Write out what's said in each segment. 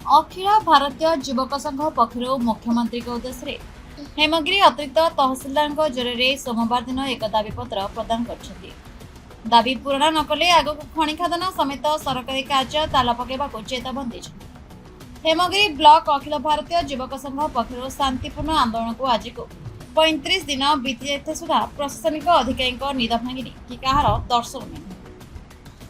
अखिल भारतीय युवक संघ पक्षर मुख्यमंत्री उद्देश्य हेमगिरी अतिरिक्त तहसिलदार जरिए सोमवार दिन एक दाबीपत्र प्रदान कर दाबी पूरण न कले आगक खनि खादन समेत सरकारी कार्य ताला पकड़ चेतावनी देते हेमगिरी ब्लॉक अखिल भारतीय युवक संघ पक्षर शांतिपूर्ण आंदोलन को आज को 35 दिन बीती जाते सुधा प्रशासनिक अधिकारी निद भांगी कि कहार दर्शन नहीं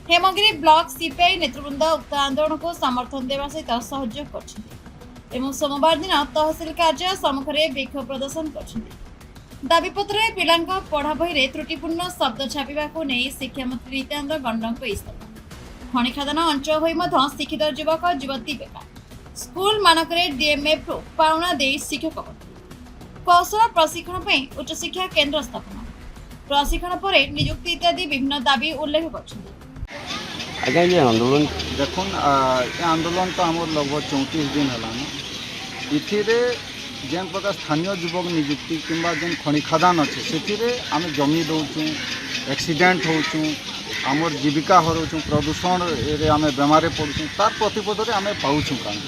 हेमगिरी ब्लॉक सीपीआई नेतृवृंद उक्त आंदोलन को समर्थन देवा सहित सहयोग कर सोमवार दिन तहसिल कार्य सम्मुख में विक्षोभ प्रदर्शन कर दाबीपत्र पिला पढ़ा बही त्रुटिपूर्ण शब्द छापा को नहीं शिक्षा मंत्री नित्यानंद गंड इस्तफा खनि खादन अंचल हो शिक्षित युवक युवती बेकार स्कूल मानक डीएमएफ पाउना दे शिक्षक कौशल प्रशिक्षण उच्च शिक्षा केन्द्र स्थापना प्रशिक्षण पर नियुक्ति इत्यादि विभिन्न दाबी उल्लेख कर आज्ञा ये आंदोलन देखुन ये आंदोलन तो आम लगभग 34 दिन है इथिरे जेन प्रकार स्थानीय युवक नियुक्ति किंबा जेन खनि खदान अच्छे से आम जमी दौचु एक्सीडेंट होचु आमर जीविका हरौचु प्रदूषण आम बेमार पड़ूँ तार प्रतिपद आम पाऊँ कहीं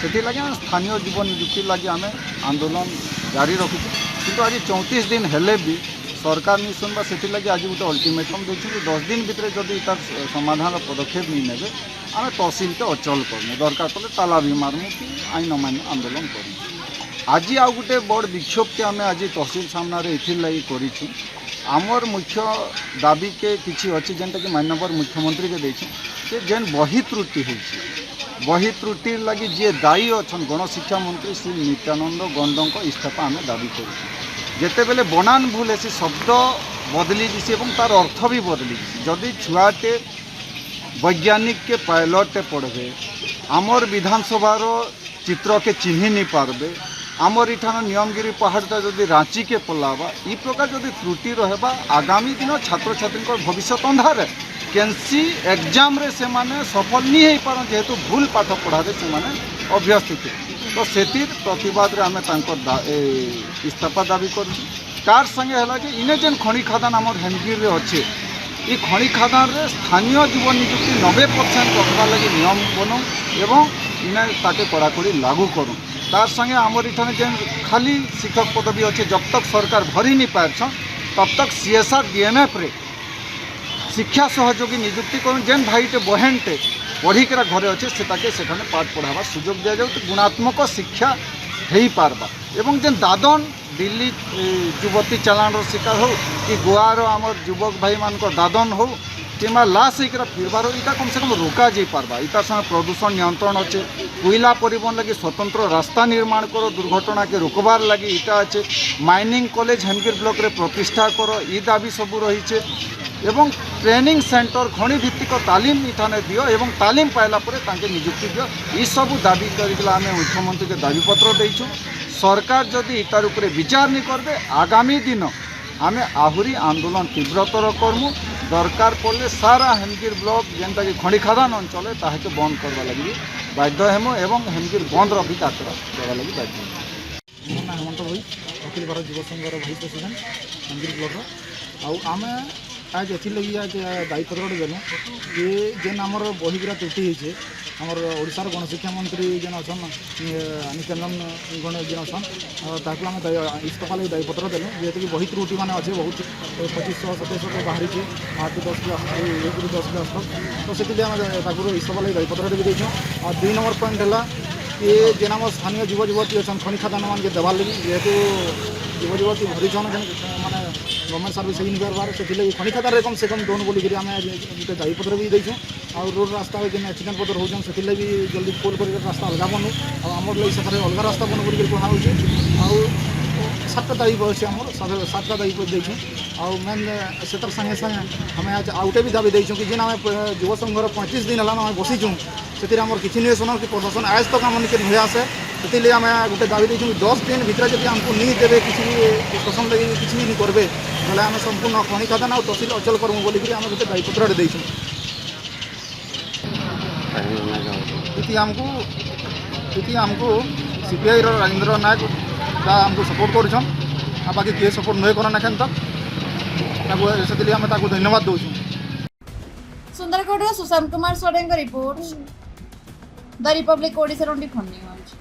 से लगे स्थानीय युव नियुक्ति लगे आम आंदोलन जारी रखुँ किंतु आज 34 दिन हेले भी सरकार नहीं सुनवा से लगे आज गोटे अल्टीमेटम देखिए कि 10 दिन भितर जदि तार समाधान पदक्षेप नहीं ने आम तहसिल के अचल करमु दरकार पड़े ताला भी मारमु कि आईन अमान्य आंदोलन करमु आज आउ गोटे बड़ विक्षोभ के आम आज तहसिल सामने इथिर लगी करूँ आमर मुख्य दाबी के किसी अच्छी जेनटा कि माननीय मुख्यमंत्री के देछुं कि जेन बही त्रुटि होइछि बही त्रुटि लगी जे दायी अच्छा गणशिक्षा मंत्री श्री नित्यानंद गंड को इस्तीफा आम दाबी करूँ जिते बेले बनान भूल है शब्द बदली जीसी और तार अर्थ भी बदली जीसी जदि छुआटे वैज्ञानिक के पायलटे पढ़े आमर विधानसभार चित्र के चिन्ह नहीं पारबे आमर इठान नियमगिरी पहाड़टा जदि रांची के पलावा इ प्रकार जदि त्रुटि रहबा आगामी दिन छात्र छात्री भविष्य अंधार केनसी एग्जाम रे से माने सफल नहीं हो पार जेहेतु भूल पाठ पढ़ारे से माने अभ्यस्त थे तो से प्रतिवाद आम इस्तीफा दाबी कर तार संगे है कि इने जेन खनि खादान आम हेमगिर अच्छे ये खनि खादान रे स्थानीय युव नियुक्ति 90% रखा लगे नियम बनाऊँ एवं इन्हें ताके कड़ाकड़ी लागू करूँ तार संगे आमर इठाने जेन खाली शिक्षक पदवी अच्छे जब तक सरकार भरी नहीं पारछन तब तक सीएसआर डीएमएफ रे शिक्षा सहयोगी नियुक्ति कर जेन भाईटे बहनटे पढ़िकरा घरे अच्छे से पाठ पढ़ावा सुजोग दि जाऊ तो गुणात्मक शिक्षा हो पारबा एवं जेन दादन दिल्ली युवती चालान शिकार हो कि गोआर आमर युवक भाई मान दादन हो कि लाश होकर फिरबार इटा कम से कम रोका जा पारबा इतार संगे प्रदूषण नियंत्रण अच्छे कोयला परिवहन लगी स्वतंत्र रास्ता निर्माण करो दुर्घटना के रोकबार लगी इटा अच्छे माइनिंग कॉलेज हेमगिर ब्लॉक रे प्रतिष्ठा करो ई दाबी सबू रही एवं ट्रेनिंग सेंटर खनि भित्तिक तालीम इठाने दियो एवं तालीम पाइला परे तांके नियुक्ति दियो ई सबू दाबी करके आम मुख्यमंत्री के दाबीपत्र देइछु सरकार जदि इतार उपरे विचार नहीं करबे आगामी दिन आम आहुरी आंदोलन तीव्रतर करमु दरकार पड़े सारा हेमगिर ब्लॉक जेनटा कि खनि खादान अंचल ताके बंद करवा लगी बाध्य हेमु एवं हेमगिर बंद भी डाकर देवा लगी बाध्य हेमंत भाई अखिल भारत युव संघर भाई प्रेसिडेंट हेमगिर ब्लॉक आम आज एथि आज दायीपत्र देलु ये जेन आमर बहीगुरा त्रुटि होइछे आमर ओडिशार गणशिक्षा मंत्री जेन अछन नित्यानंद गण जेन अछन ताकू आम इस्तीफा लगी दायीपत्र देलु जेहेतु कि बही त्रुटि मान अच्छे बहुत 2500 2700 बाहरी 8 10 क्लास तो से आम इस्तीफा लगी दायीपत्र भी देछुं और 2 नंबर पॉइंट है ये जेन आम स्थानीय युव युवती अच्छा खनि खादान मान के देवार लगी जेहेतु युव युवती भरी जन माने गवर्नमेंट सर्विस नहीं करवार से खनि खादान कम से कम दोन बोलिक आम गोटे दायीपत्र भी देछुं और रोड रास्ता जेन एक्सीडेंट पत्र होचन से जल्दी पोल कर रास्ता अलग बनू आमर लगे से अलग रास्ता बनू बोल कहुचे सातटा दायी अच्छे आम 7टा दायी देछुं आउ मेन से संगे संगे आम आज आउटे भी दाबी देछुं कि जेन आम युव संघर 35 दिन है बसीचुं से आमर किसी नहीं सुन कि प्रशासन आज तक आम निके नुहे आसे से आम गोटे दाबी देछुं 10 दिन भितर जब आमको नहीं देवे किसी प्रशासन लगे किसी भी नहीं करबे बोले आम संपूर्ण खनि खादान और तहसिल अचल करमु बोलिक आम गोटे दायीपत्र देछुं आमको सीपीआई राजेंद्र नायक आमको सपोर्ट करुछन बाकी किए सपोर्ट नहीं करना केन तक से आम धन्यवाद दूँ Sundargarh Sushant Kumar Soren report the Republic Odisha 24 news.